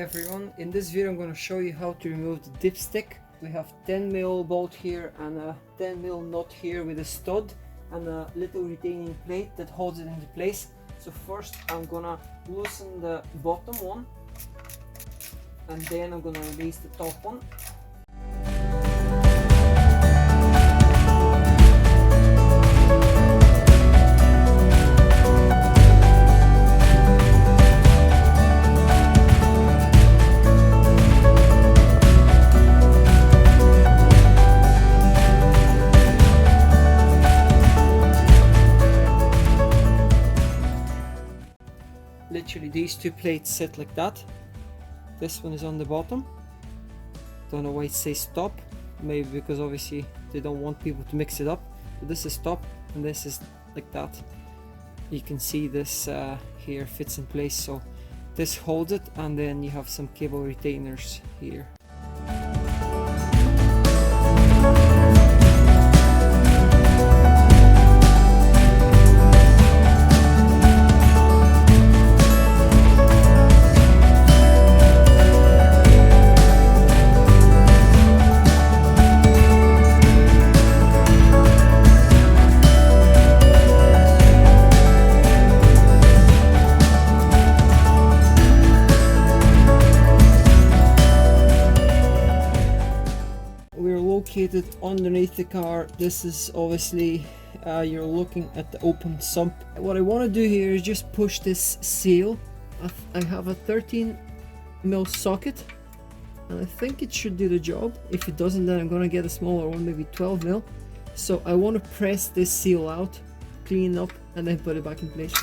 everyone, in this video I'm going to show you how to remove the dipstick. We have 10mm bolt here and a 10mm nut here with a stud and a little retaining plate that holds it into place. So first I'm going to loosen the bottom one and then I'm going to release the top one. Literally these two plates sit like that. This one is on the bottom. Don't know why it says stop, maybe because obviously they don't want people to mix it up. But this is stop and this is like that. You can see this here fits in place, so this holds it, and then you have some cable retainers here. We're located underneath the car. This is obviously you're looking at the open sump. What I want to do here is just push this seal. I have a 13mm socket and I think it should do the job. If it doesn't, then I'm gonna get a smaller one, maybe 12mm. So I want to press this seal out, clean it up, and then put it back in place.